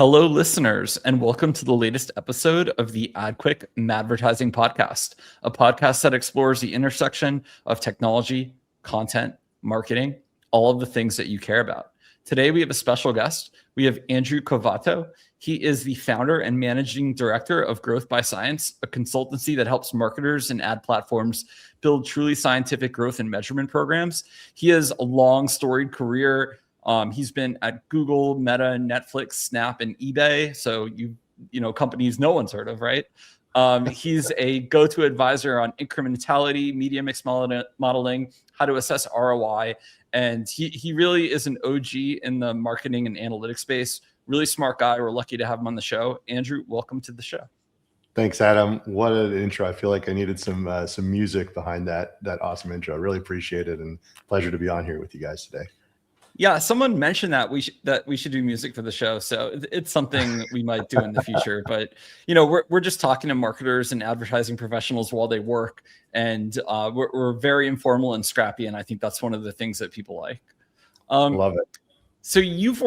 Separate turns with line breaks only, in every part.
Hello, listeners, and welcome to the latest episode of the AdQuick Madvertising Podcast, a podcast that explores the intersection of technology, content, marketing, all of the things that you care about. Today, we have a special guest. We have Andrew Covato. He is the founder and managing director of Growth by Science, a consultancy that helps marketers and ad platforms build truly scientific growth and measurement programs. He has a long, storied career. He's been at Google, Meta, Netflix, Snap, and eBay. So you know companies no one's heard of, right? He's a go-to advisor on incrementality, media mix modeling, how to assess ROI, and he really is an OG in the marketing and analytics space. Really smart guy. We're lucky to have him on the show. Andrew, welcome to the show.
Thanks, Adam. What an intro. I feel like I needed some music behind that awesome intro. I really appreciate it, and pleasure to be on here with you guys today.
Yeah, someone mentioned that we should do music for the show, so it's something we might do in the future. But you know, we're just talking to marketers and advertising professionals while they work, and we're very informal and scrappy, and I think that's one of the things that people like.
Love it.
So you've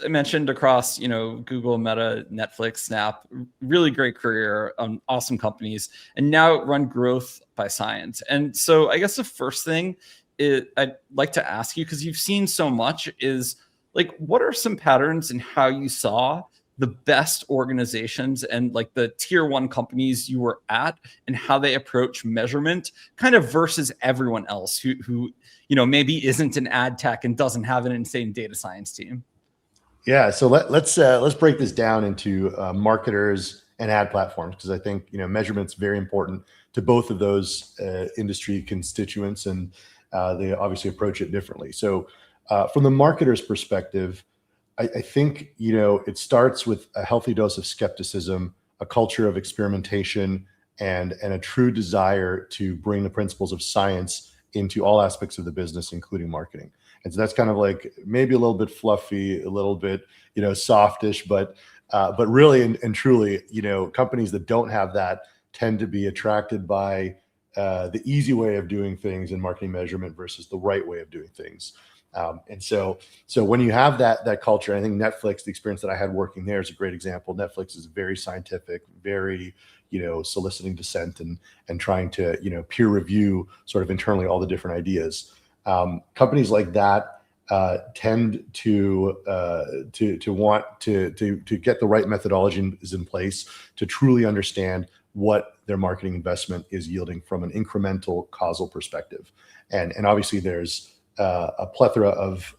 mentioned across, Google, Meta, Netflix, Snap, really great career, awesome companies, and now run Growth by Science. And so I guess the first thing I'd like to ask you, because you've seen so much, is like, what are some patterns in how you saw the best organizations and like the tier one companies you were at and how they approach measurement kind of versus everyone else who maybe isn't an ad tech and doesn't have an insane data science team?
Yeah. So let's break this down into marketers and ad platforms, because I think, measurement's very important to both of those industry constituents, and they obviously approach it differently. So from the marketer's perspective, I think, it starts with a healthy dose of skepticism, a culture of experimentation, and a true desire to bring the principles of science into all aspects of the business, including marketing. And so that's kind of like maybe a little bit fluffy, a little bit, softish, but really and truly, companies that don't have that tend to be attracted by the easy way of doing things in marketing measurement versus the right way of doing things. And so when you have that culture, I think Netflix, the experience that I had working there is a great example. Netflix is very scientific, very, soliciting dissent and trying to, peer review sort of internally all the different ideas. Companies like that tend to want to get the right methodologies in place to truly understand what their marketing investment is yielding from an incremental causal perspective. And obviously there's a plethora of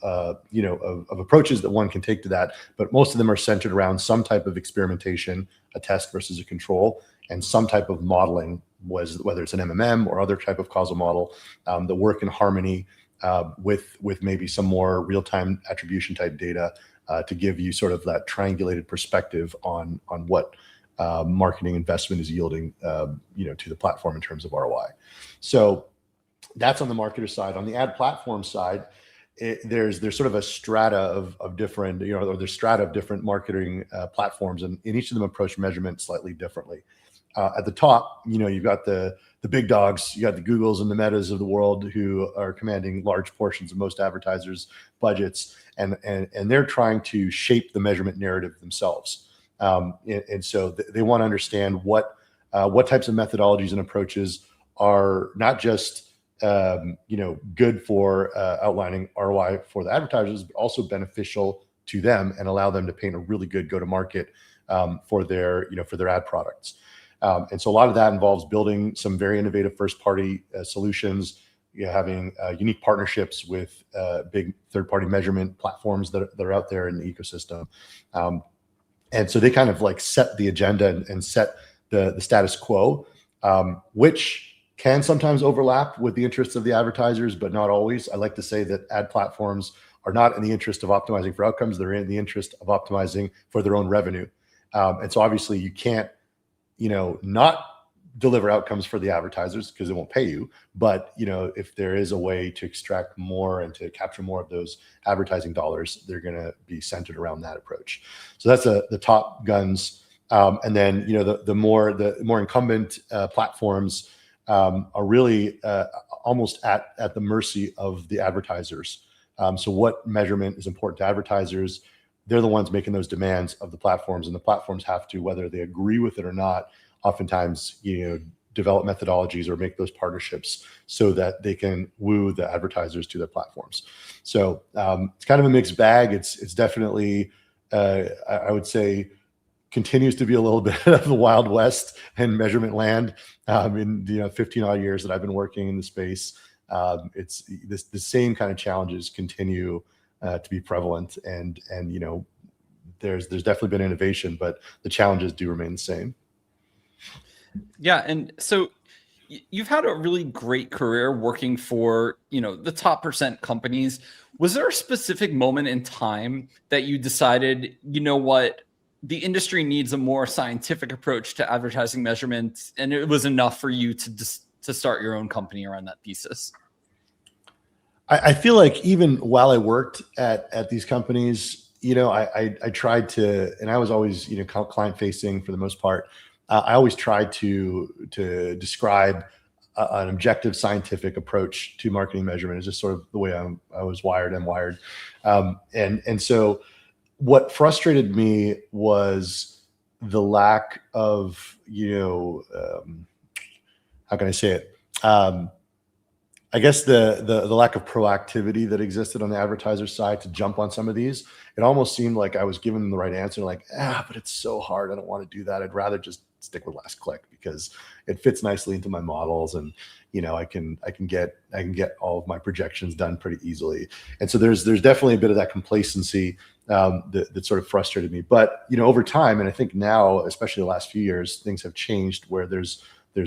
approaches that one can take to that, but most of them are centered around some type of experimentation, a test versus a control, and some type of modeling, whether it's an MMM or other type of causal model that work in harmony with maybe some more real-time attribution type data to give you sort of that triangulated perspective on what marketing investment is yielding, to the platform in terms of ROI. So that's on the marketer side. On the ad platform side, there's sort of a strata of different, or there's strata of different marketing platforms, and each of them approach measurement slightly differently. At the top, you've got the big dogs, you got the Googles and the Metas of the world who are commanding large portions of most advertisers' budgets, and they're trying to shape the measurement narrative themselves. And so they want to understand what types of methodologies and approaches are not just good for outlining ROI for the advertisers, but also beneficial to them and allow them to paint a really good go-to-market for their ad products. And so a lot of that involves building some very innovative first-party solutions, having unique partnerships with big third-party measurement platforms that are out there in the ecosystem. And so they kind of like set the agenda and set the status quo, which can sometimes overlap with the interests of the advertisers, but not always. I like to say that ad platforms are not in the interest of optimizing for outcomes. They're in the interest of optimizing for their own revenue. And so obviously you can't, not deliver outcomes for the advertisers because they won't pay you. But, if there is a way to extract more and to capture more of those advertising dollars, they're going to be centered around that approach. So that's the top guns. And then, the more incumbent platforms are really almost at the mercy of the advertisers. So what measurement is important to advertisers? they're the ones making those demands of the platforms, and the platforms have to, whether they agree with it or not, oftentimes, develop methodologies or make those partnerships so that they can woo the advertisers to their platforms. So it's kind of a mixed bag. It's definitely, I would say, continues to be a little bit of the Wild West and measurement land. In 15 odd years that I've been working in the space, it's the same kind of challenges continue to be prevalent, and there's definitely been innovation, but the challenges do remain the same.
Yeah, and so you've had a really great career working for the top % companies. Was there a specific moment in time that you decided, what, the industry needs a more scientific approach to advertising measurement, and it was enough for you to start your own company around that thesis?
I feel like even while I worked at these companies, I tried to, and I was always, client facing for the most part. I always tried to describe an objective scientific approach to marketing measurement. It's just sort of the way I was wired. I'm wired. And so what frustrated me was the lack of, how can I say it? I guess the lack of proactivity that existed on the advertiser side to jump on some of these. It almost seemed like I was giving them the right answer, like, but it's so hard. I don't want to do that. I'd rather just stick with last click because it fits nicely into my models, and I can get all of my projections done pretty easily. And so there's definitely a bit of that complacency that sort of frustrated me. But over time, and I think now, especially the last few years, things have changed where there's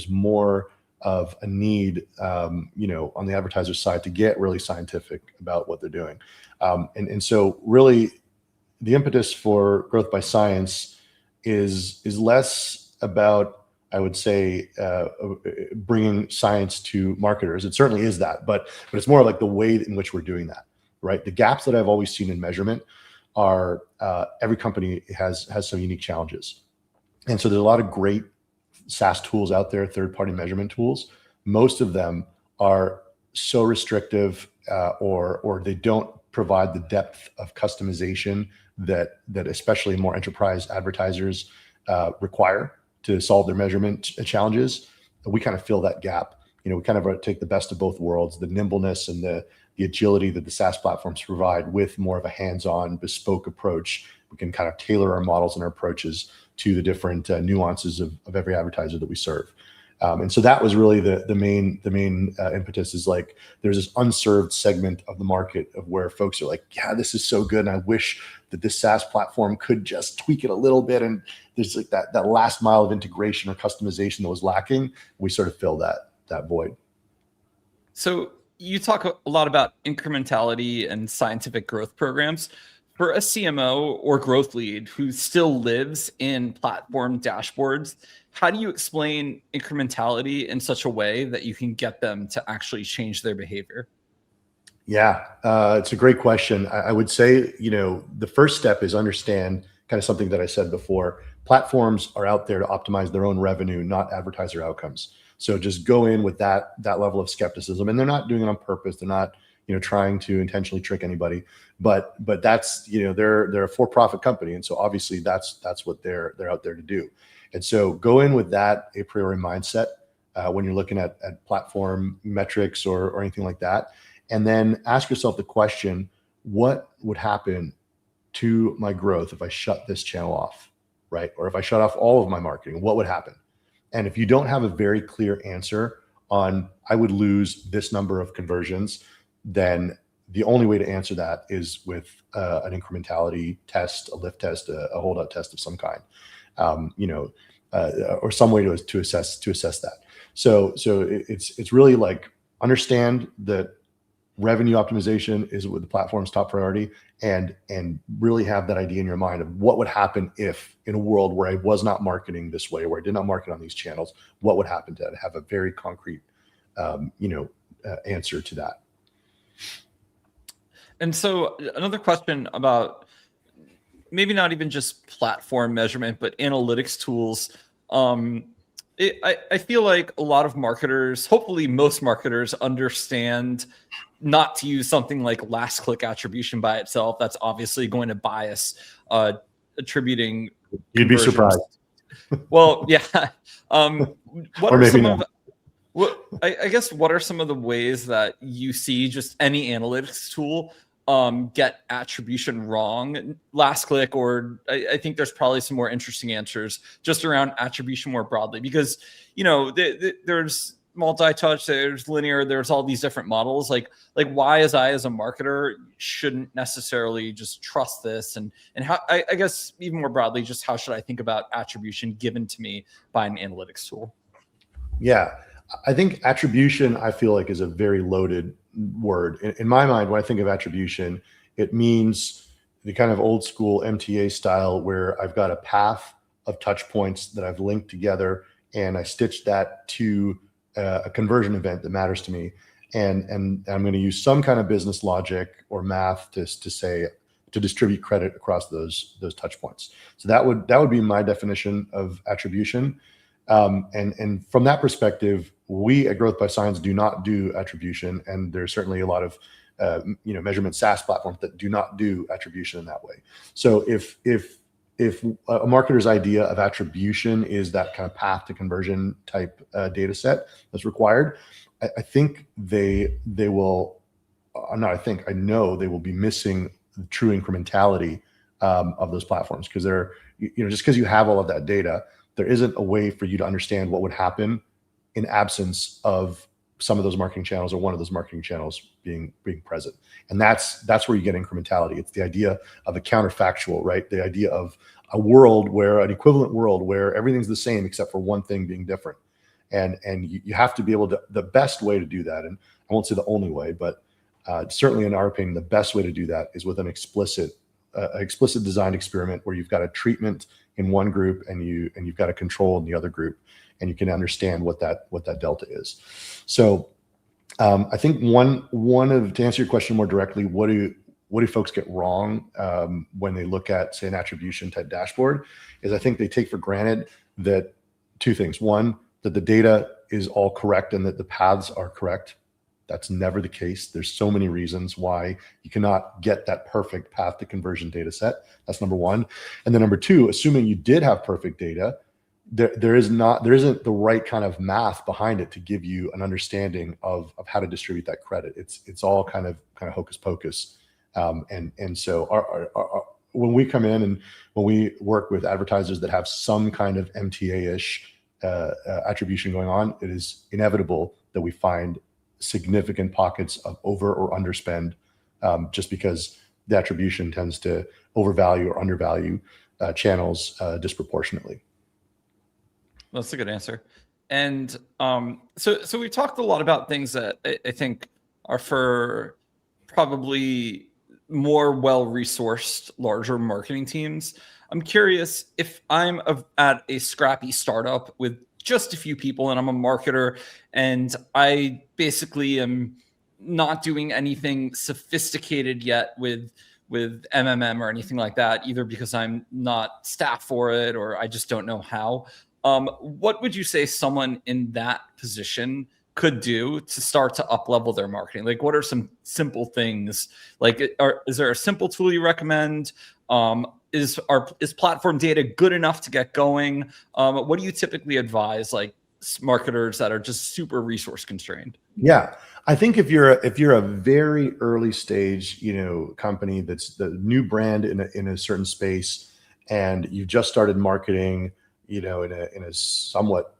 more of a need, on the advertiser side to get really scientific about what they're doing. And so really the impetus for Growth by Science is less about, I would say, bringing science to marketers. It certainly is that, but it's more like the way in which we're doing that, right? The gaps that I've always seen in measurement are every company has some unique challenges. And so there's a lot of great SaaS tools out there, third-party measurement tools. Most of them are so restrictive, or they don't provide the depth of customization that especially more enterprise advertisers require to solve their measurement challenges. We kind of fill that gap. We kind of take the best of both worlds, the nimbleness and the agility that the SaaS platforms provide, with more of a hands-on, bespoke approach. We can kind of tailor our models and our approaches to the different nuances of every advertiser that we serve. And so that was really the main impetus, is like there's this unserved segment of the market of where folks are like, yeah, this is so good, and I wish that this SaaS platform could just tweak it a little bit, and there's like that last mile of integration or customization that was lacking. We sort of fill that void. So
you talk a lot about incrementality and scientific growth programs. For a CMO or growth lead who still lives in platform dashboards, how do you explain incrementality in such a way that you can get them to actually change their behavior?
Yeah, it's a great question. I would say, the first step is understand kind of something that I said before. Platforms are out there to optimize their own revenue, not advertiser outcomes. So just go in with that level of skepticism, and they're not doing it on purpose. They're not trying to intentionally trick anybody, but that's, they're a for-profit company. And so obviously that's what they're out there to do. And so go in with that a priori mindset when you're looking at platform metrics or anything like that. And then ask yourself the question, what would happen to my growth if I shut this channel off, right? Or if I shut off all of my marketing, what would happen? And if you don't have a very clear answer on, I would lose this number of conversions, then the only way to answer that is with an incrementality test, a lift test, a holdout test of some kind, or some way to assess that. So it's really like, understand that revenue optimization is with the platform's top priority, and really have that idea in your mind of what would happen if, in a world where I was not marketing this way, where I did not market on these channels, what would happen to that? Have a very concrete, answer to that.
And so another question about maybe not even just platform measurement, but analytics tools. I feel like a lot of marketers, hopefully most marketers, understand not to use something like last click attribution by itself. That's obviously going to bias attributing
You'd be
conversions.
surprised.
Well, yeah. What
Or
are
maybe
some
not.
of I guess what are some of the ways that you see just any analytics tool get attribution wrong, last click, or I think there's probably some more interesting answers just around attribution more broadly, because there's multi-touch, there's linear, there's all these different models. Like why as a marketer shouldn't necessarily just trust this, and how I guess even more broadly, just how should I think about attribution given to me by an analytics tool?
Yeah, I think attribution, I feel like, is a very loaded word. In my mind, when I think of attribution, it means the kind of old school MTA style where I've got a path of touch points that I've linked together, and I stitch that to a conversion event that matters to me. And I'm going to use some kind of business logic or math to distribute credit across those touch points. So that would be my definition of attribution. And from that perspective, we at Growth by Science do not do attribution, and there's certainly a lot of measurement SaaS platforms that do not do attribution in that way. So if a marketer's idea of attribution is that kind of path to conversion type data set that's required, I think they will. Not I think, I know they will be missing the true incrementality of those platforms, because they're just because you have all of that data, there isn't a way for you to understand what would happen in absence of some of those marketing channels or one of those marketing channels being present. And that's where you get incrementality. It's the idea of a counterfactual, right? The idea of an equivalent world where everything's the same except for one thing being different. And you have to be able to, the best way to do that, and I won't say the only way, but certainly in our opinion, the best way to do that is with an explicit design experiment where you've got a treatment in one group and you've got a control in the other group, and you can understand what that delta is. So I think to answer your question more directly, what do folks get wrong when they look at, say, an attribution type dashboard, is I think they take for granted that two things. One, that the data is all correct and that the paths are correct. That's never the case. There's so many reasons why you cannot get that perfect path to conversion data set. That's number one. And then number two, assuming you did have perfect data, there isn't the right kind of math behind it to give you an understanding of how to distribute that credit. It's all kind of hocus pocus. And so when we come in and when we work with advertisers that have some kind of MTA-ish attribution going on, it is inevitable that we find significant pockets of over or underspend, just because the attribution tends to overvalue or undervalue channels disproportionately.
That's a good answer. And so we talked a lot about things that I think are for probably more well-resourced, larger marketing teams. I'm curious, if I'm at a scrappy startup with just a few people and I'm a marketer and I basically am not doing anything sophisticated yet with MMM or anything like that, either because I'm not staffed for it or I just don't know how. What would you say someone in that position could do to start to up-level their marketing? Like, what are some simple things? Like, is there a simple tool you recommend? Is platform data good enough to get going? What do you typically advise, like, marketers that are just super resource constrained?
Yeah, I think if you're a very early stage, company that's the new brand in a certain space, and you've just started marketing, in a somewhat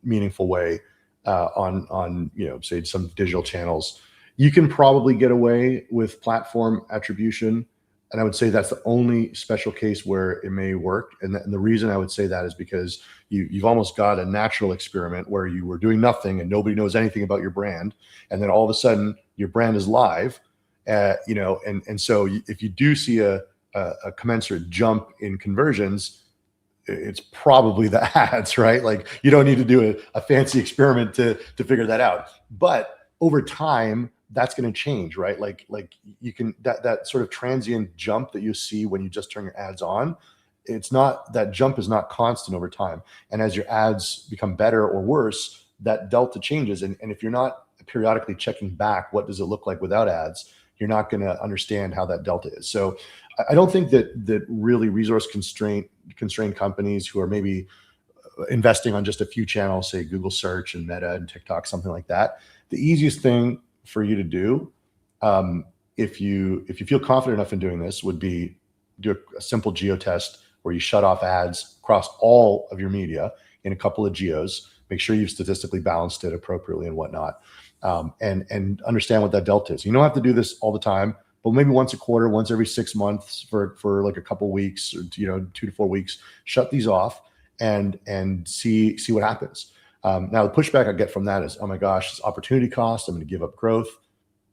meaningful way on say some digital channels, you can probably get away with platform attribution. And I would say that's the only special case where it may work. And the reason I would say that is because you've almost got a natural experiment where you were doing nothing and nobody knows anything about your brand. And then all of a sudden your brand is live, and so if you do see a commensurate jump in conversions, it's probably the ads, right? Like, you don't need to do a fancy experiment to figure that out. But over time, that's going to change, right? Like you can, that sort of transient jump that you see when you just turn your ads on, it's not, that jump is not constant over time. And as your ads become better or worse, that delta changes. And if you're not periodically checking back, what does it look like without ads, you're not going to understand how that delta is. So I don't think that really resource constrained companies who are maybe investing on just a few channels, say Google search and Meta and TikTok, something like that, the easiest thing for you to do, if you feel confident enough in doing this, would be do a simple geo test where you shut off ads across all of your media in a couple of geos, make sure you've statistically balanced it appropriately and whatnot, and understand what that delta is. You don't have to do this all the time, but maybe once a quarter, once every 6 months for like a couple of weeks, or 2 to 4 weeks, shut these off and see what happens. Now the pushback I get from that is, oh my gosh, it's opportunity cost, I'm going to give up growth.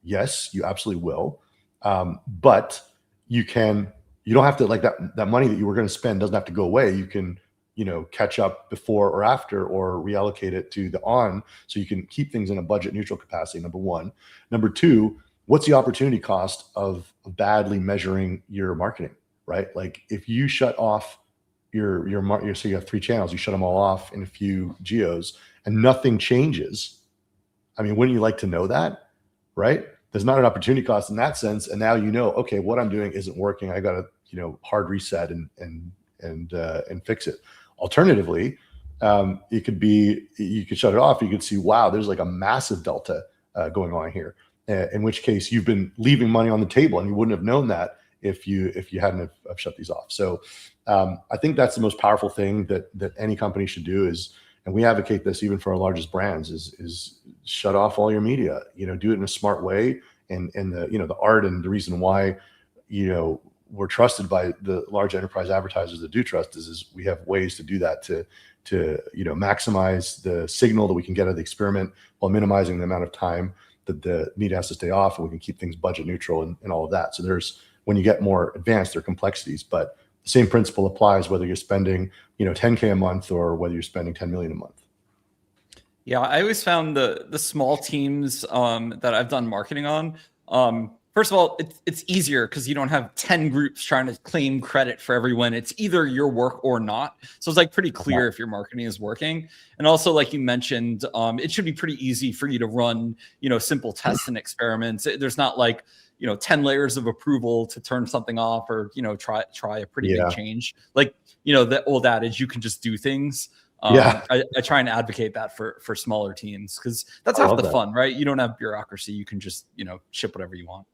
Yes, you absolutely will. But you don't have to, like, that money that you were going to spend doesn't have to go away. You can, catch up before or after, or reallocate it to the on, so you can keep things in a budget neutral capacity, number one. Number two, what's the opportunity cost of badly measuring your marketing, right? Like if you shut off so you have 3 channels, you shut them all off in a few geos and nothing changes. I mean, wouldn't you like to know that, right? There's not an opportunity cost in that sense. And now, okay, what I'm doing isn't working. I got to, hard reset and fix it. Alternatively, you could shut it off. You could see, wow, there's like a massive delta going on here. In which case you've been leaving money on the table, and you wouldn't have known that if you hadn't have shut these off. So I think that's the most powerful thing that any company should do is, and we advocate this even for our largest brands, is shut off all your media. Do it in a smart way. And the art and the reason why we're trusted by the large enterprise advertisers that do trust us is we have ways to do that to maximize the signal that we can get out of the experiment while minimizing the amount of time that the media has to stay off, and we can keep things budget neutral and all of that. So when you get more advanced, there are complexities, but the same principle applies whether you're spending, $10K a month or whether you're spending $10 million a month.
Yeah, I always found the small teams that I've done marketing on, first of all, it's easier because you don't have 10 groups trying to claim credit for everyone. It's either your work or not. So it's like pretty clear if your marketing is working. And also, like you mentioned, it should be pretty easy for you to run, simple tests and experiments. There's not like, 10 layers of approval to turn something off, or, try a pretty big change. Like, the old adage, you can just do things. I try and advocate that for smaller teams, because that's half the fun, right? You don't have bureaucracy. You can just, ship whatever you want.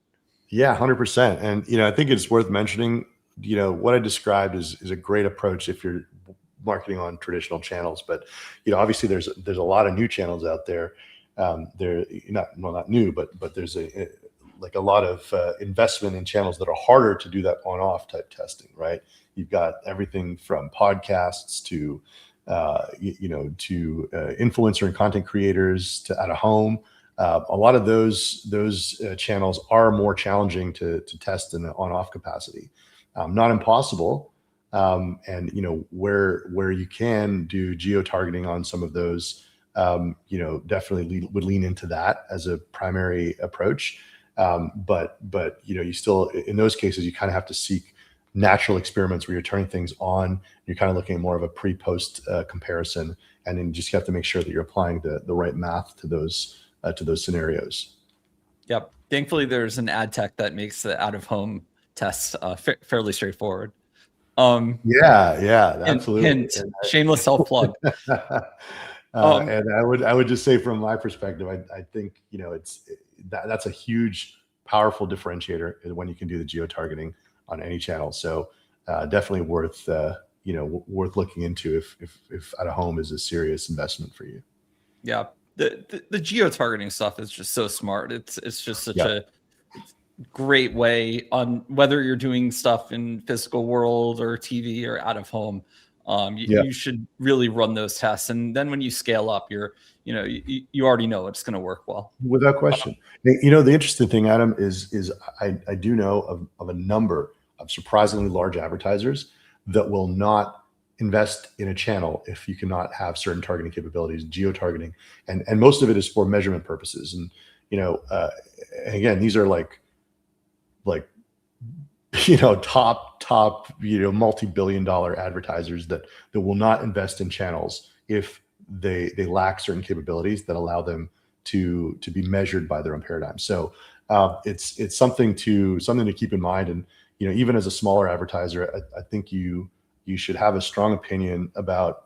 Yeah, 100%. And, I think it's worth mentioning, what I described is a great approach if you're marketing on traditional channels. But, obviously there's a lot of new channels out there. They're not new, but there's a lot of investment in channels that are harder to do that on-off type testing, right? You've got everything from podcasts to influencer and content creators to out of home. A lot of those channels are more challenging to test in an on-off capacity. Not impossible, and where you can do geo targeting on some of those, definitely would lean into that as a primary approach. But you still, in those cases, you kind of have to seek natural experiments where you're turning things on. You're kind of looking at more of a pre-post comparison, and then you just have to make sure that you're applying the right math to those scenarios.
Yep. Thankfully, there's an ad tech that makes the out-of-home tests fairly straightforward.
Yeah, absolutely.
And shameless self-plug.
And I would just say, from my perspective, I think that's a huge, powerful differentiator when you can do the geo targeting on any channel. So definitely worth looking into if out of home is a serious investment for you.
Yeah. The geo targeting stuff is just so smart. It's just such a great way on whether you're doing stuff in physical world or TV or out of home. You should really run those tests, and then when you scale up, you already know it's going to work well.
Without question. The interesting thing, Adam, is I do know of a number of surprisingly large advertisers that will not invest in a channel if you cannot have certain targeting capabilities, geo targeting, and most of it is for measurement purposes. And again, these are like top multi-billion-dollar advertisers that will not invest in channels if they lack certain capabilities that allow them to be measured by their own paradigm. So it's something to keep in mind. And even as a smaller advertiser, I think you should have a strong opinion about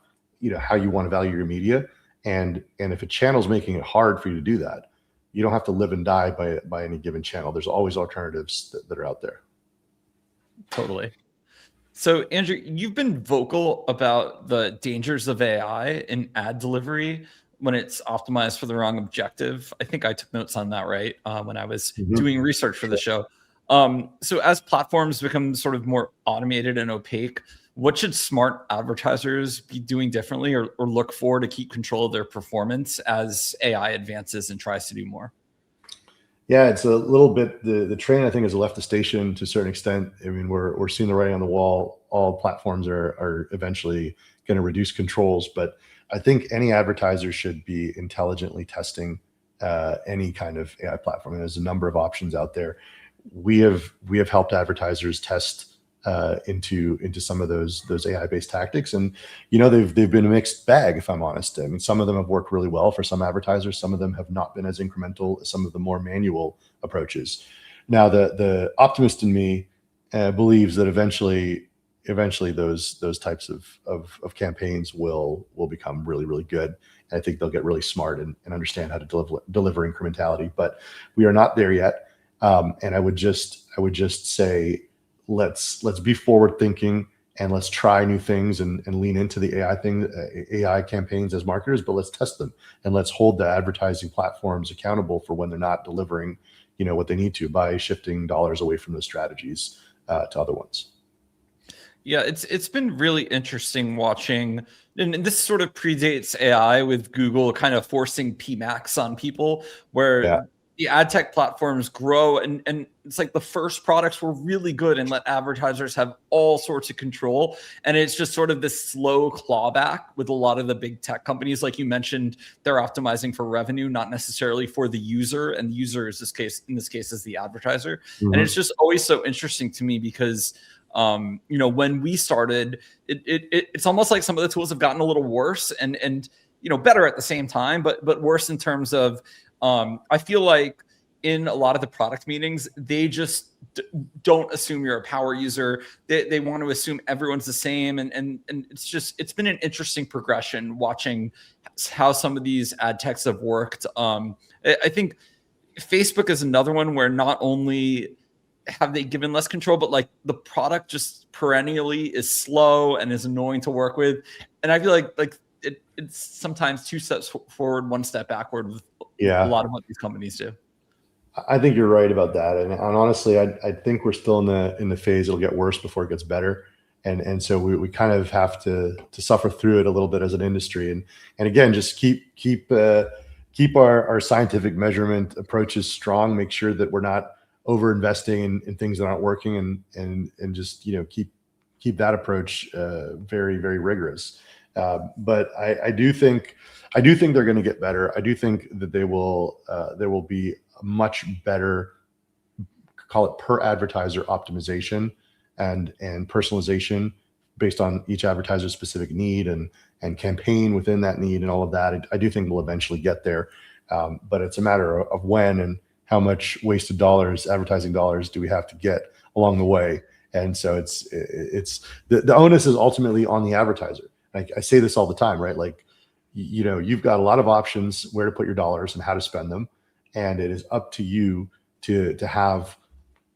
how you want to value your media. And if a channel's making it hard for you to do that, you don't have to live and die by any given channel. There's always alternatives that are out there.
Totally. So Andrew, you've been vocal about the dangers of AI in ad delivery when it's optimized for the wrong objective. I think I took notes on that, right? When I was doing research for the show. So as platforms become sort of more automated and opaque, what should smart advertisers be doing differently or look for to keep control of their performance as AI advances and tries to do more?
Yeah, it's a little bit, the train I think has left the station to a certain extent. I mean, we're seeing the writing on the wall. All platforms are eventually going to reduce controls, but I think any advertiser should be intelligently testing any kind of AI platform. And there's a number of options out there. We have helped advertisers test into some of those AI-based tactics, and they've been a mixed bag, if I'm honest. I mean, some of them have worked really well for some advertisers. Some of them have not been as incremental as some of the more manual approaches. Now, the optimist in me believes that eventually those types of campaigns will become really, really good. And I think they'll get really smart and understand how to deliver incrementality. But we are not there yet. And I would just say, let's be forward thinking and let's try new things and lean into the AI campaigns as marketers, but let's test them and let's hold the advertising platforms accountable for when they're not delivering, what they need to, by shifting dollars away from those strategies to other ones.
Yeah, it's been really interesting watching, and this sort of predates AI with Google kind of forcing PMAX on people, where the ad tech platforms grow and it's like the first products were really good and let advertisers have all sorts of control. And it's just sort of this slow clawback with a lot of the big tech companies. Like you mentioned, they're optimizing for revenue, not necessarily for the user. And the user is in this case is the advertiser. And it's just always so interesting to me because when we started, it's almost like some of the tools have gotten a little worse and better at the same time, but worse in terms of I feel like in a lot of the product meetings, they just don't assume you're a power user. They want to assume everyone's the same. And it's been an interesting progression watching how some of these ad techs have worked. I think Facebook is another one where not only have they given less control, but like the product just perennially is slow and is annoying to work with. And I feel like it's sometimes 2 steps forward, 1 step backward with a lot of what these companies do.
I think you're right about that. And honestly, I think we're still in the phase it'll get worse before it gets better. And so we kind of have to suffer through it a little bit as an industry. And again, just keep our scientific measurement approaches strong, make sure that we're not over investing in things that aren't working, and just keep that approach very, very rigorous. But I do think they're going to get better. I do think that there will be a much better, call it per advertiser optimization and personalization based on each advertiser's specific need and campaign within that need and all of that. I do think we'll eventually get there, but it's a matter of when and how much wasted advertising dollars do we have to get along the way. And so it's the onus is ultimately on the advertiser. I say this all the time, right? Like, you've got a lot of options where to put your dollars and how to spend them. And it is up to you to have,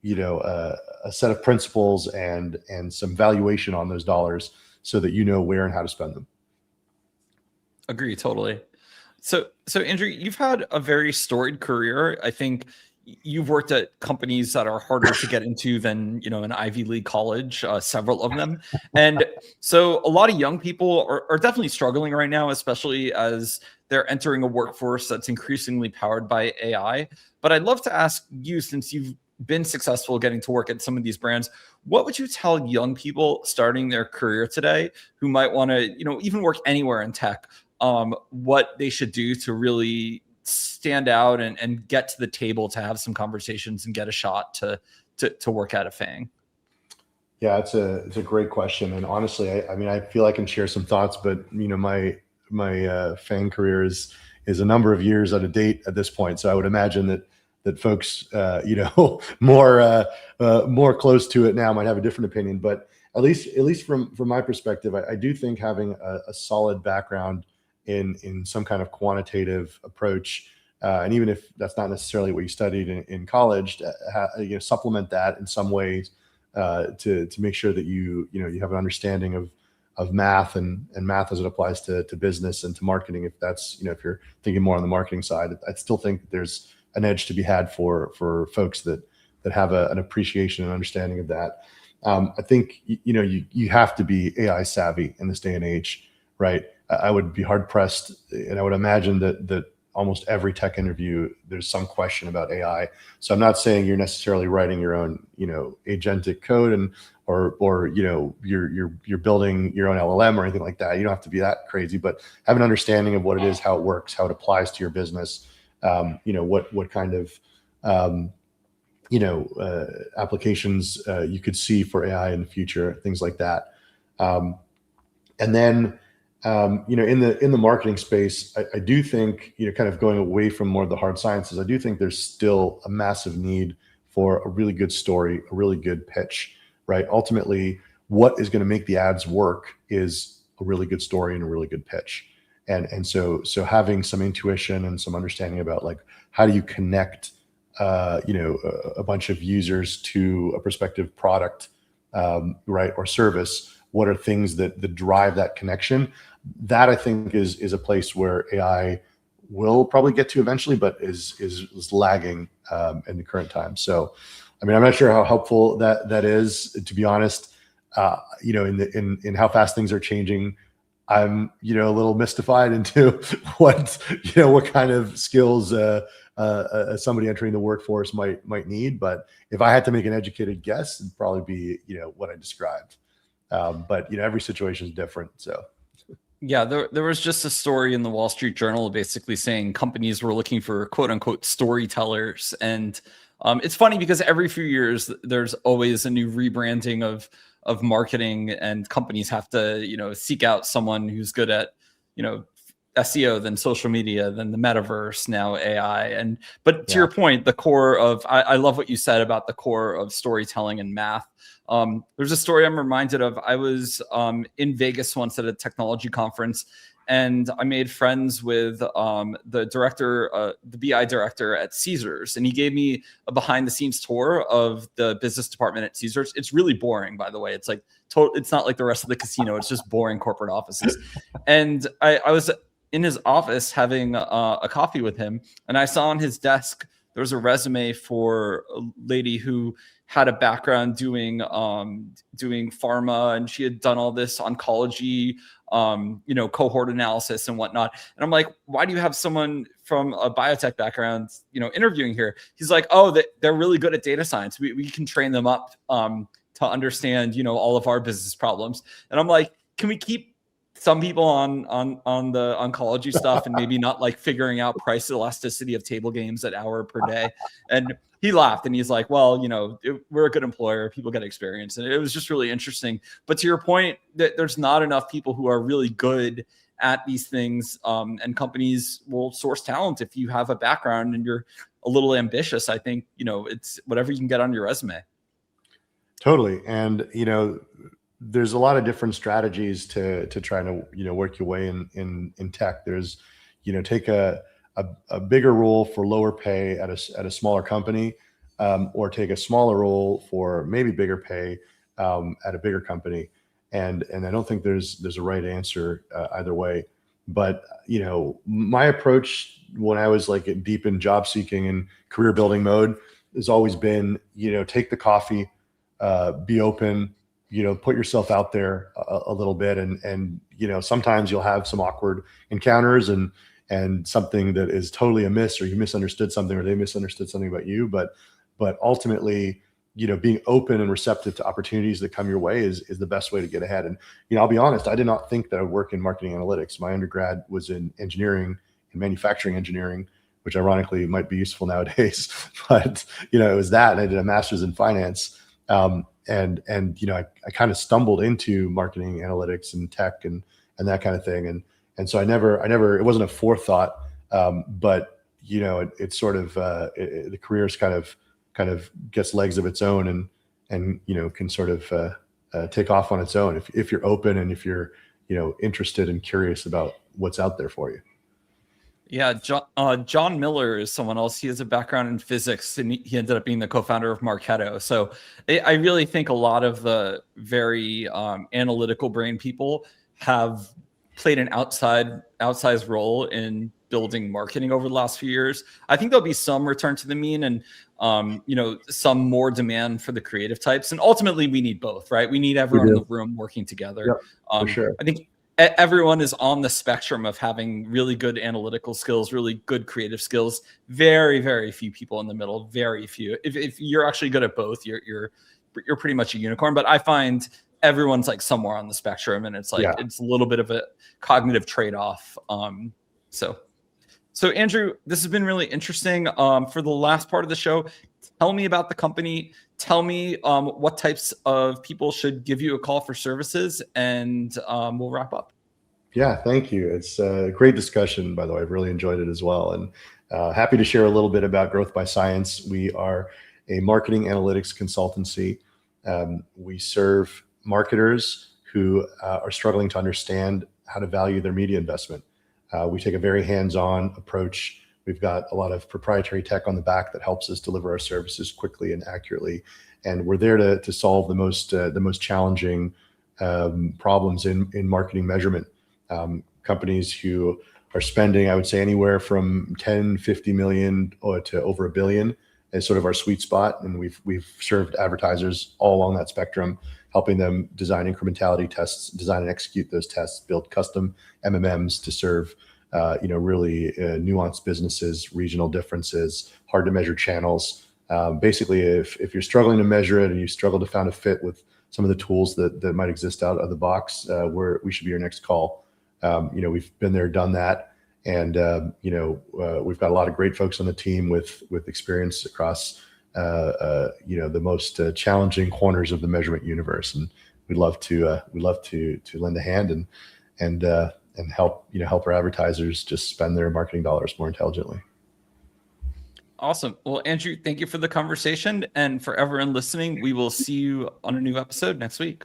a set of principles and some valuation on those dollars so that you know where and how to spend them.
Agree, totally. So Andrew, you've had a very storied career. I think you've worked at companies that are harder to get into than, an Ivy League college, several of them. And so a lot of young people are definitely struggling right now, especially as they're entering a workforce that's increasingly powered by AI. But I'd love to ask you, since you've been successful getting to work at some of these brands, what would you tell young people starting their career today who might want to, even work anywhere in tech, what they should do to really stand out and get to the table to have some conversations and get a shot to work at a FANG?
Yeah, it's a great question, and honestly, I mean, I feel I can share some thoughts, but my FANG career is a number of years out of date at this point. So I would imagine that folks, more close to it now might have a different opinion. But at least from my perspective, I do think having a solid background in some kind of quantitative approach, and even if that's not necessarily what you studied in college, supplement that in some ways to make sure that you have an understanding of math and math as it applies to business and to marketing. If that's, if you're thinking more on the marketing side, I still think there's an edge to be had for folks that have an appreciation and understanding of that. I think you have to be AI savvy in this day and age, right? I would be hard pressed, and I would imagine that almost every tech interview, there's some question about AI. So I'm not saying you're necessarily writing your own, agentic code or you're building your own LLM or anything like that. You don't have to be that crazy, but have an understanding of what it is, how it works, how it applies to your business. What kind of applications you could see for AI in the future, things like that. And then in the marketing space, I do think, kind of going away from more of the hard sciences, I do think there's still a massive need for a really good story, a really good pitch, right? Ultimately, what is going to make the ads work is a really good story and a really good pitch. And so having some intuition and some understanding about, like, how do you connect, a bunch of users to a prospective product, right, or service? What are things that drive that connection? That, I think, is a place where AI will probably get to eventually, but is lagging in the current time. So, I mean, I'm not sure how helpful that is, to be honest. In how fast things are changing, I'm a little mystified into what kind of skills somebody entering the workforce might need. But if I had to make an educated guess, it'd probably be what I described. But every situation is different. So.
Yeah, there was just a story in the Wall Street Journal basically saying companies were looking for quote unquote storytellers. And it's funny because every few years there's always a new rebranding of marketing, and companies have to, seek out someone who's good at, SEO, then social media, then the metaverse, now AI. But to your point, the core of, I love what you said about the core of storytelling and math. There's a story I'm reminded of. I was in Vegas once at a technology conference, and I made friends with the director, the BI director at Caesars, and he gave me a behind the scenes tour of the business department at Caesars. It's really boring, by the way. It's like it's not like the rest of the casino. It's just boring corporate offices. And I was in his office having a coffee with him, and I saw on his desk there was a resume for a lady who had a background doing pharma, and she had done all this oncology, cohort analysis and whatnot. And I'm like, why do you have someone from a biotech background, interviewing here? He's like, oh, they're really good at data science. We can train them up to understand, all of our business problems. And I'm like, can we keep some people on the oncology stuff and maybe not like figuring out price elasticity of table games at hour per day? And he laughed and he's like, well, we're a good employer. People get experience. And it was just really interesting. But to your point, that there's not enough people who are really good at these things. And companies will source talent if you have a background and you're a little ambitious. I think, it's whatever you can get on your resume.
Totally. And, there's a lot of different strategies to try to, work your way in tech. There's, take a bigger role for lower pay at a smaller company, or take a smaller role for maybe bigger pay at a bigger company. And I don't think there's a right answer either way. But, my approach when I was like deep in job seeking and career building mode has always been, take the coffee, be open, put yourself out there a little bit. And sometimes you'll have some awkward encounters and something that is totally amiss, or you misunderstood something, or they misunderstood something about you. But ultimately, being open and receptive to opportunities that come your way is the best way to get ahead. And, I'll be honest, I did not think that I would work in marketing analytics. My undergrad was in engineering and manufacturing engineering, which ironically might be useful nowadays. But, it was that, and I did a master's in finance. and I kind of stumbled into marketing analytics and tech and that kind of thing, and so I never it wasn't a forethought, but it's sort of the career's kind of gets legs of its own, and can sort of take off on its own if you're open and if you're interested and curious about what's out there for you.
Yeah, John Miller is someone else. He has a background in physics, and he ended up being the co-founder of Marketo. So I really think a lot of the very analytical brain people have played an outsized role in building marketing over the last few years. I think there'll be some return to the mean, and some more demand for the creative types. And ultimately, we need both, right? We need everyone in the room working together.
Yep, for sure.
I think everyone is on the spectrum of having really good analytical skills, really good creative skills. Very, very few people in the middle. Very few. If you're actually good at both, you're pretty much a unicorn. But I find everyone's like somewhere on the spectrum, and it's like it's a little bit of a cognitive trade-off. So Andrew, this has been really interesting. For the last part of the show, tell me about the company. Tell me what types of people should give you a call for services, and we'll wrap up.
Yeah, thank you. It's a great discussion, by the way. I've really enjoyed it as well. And happy to share a little bit about Growth by Science. We are a marketing analytics consultancy. We serve marketers who are struggling to understand how to value their media investment. We take a very hands-on approach. We've got a lot of proprietary tech on the back that helps us deliver our services quickly and accurately. And we're there to solve the most challenging problems in marketing measurement. Companies who are spending, I would say, anywhere from 10, 50 million to over $1 billion is sort of our sweet spot. And we've served advertisers all along that spectrum, helping them design incrementality tests, design and execute those tests, build custom MMMs to serve really nuanced businesses, regional differences, hard to measure channels. Basically, if you're struggling to measure it and you struggle to find a fit with some of the tools that might exist out of the box, we should be your next call. We've been there, done that, and we've got a lot of great folks on the team with experience across the most challenging corners of the measurement universe, and we'd love to lend a hand and help our advertisers just spend their marketing dollars more intelligently.
Awesome. Well, Andrew, thank you for the conversation, and for everyone listening, we will see you on a new episode next week.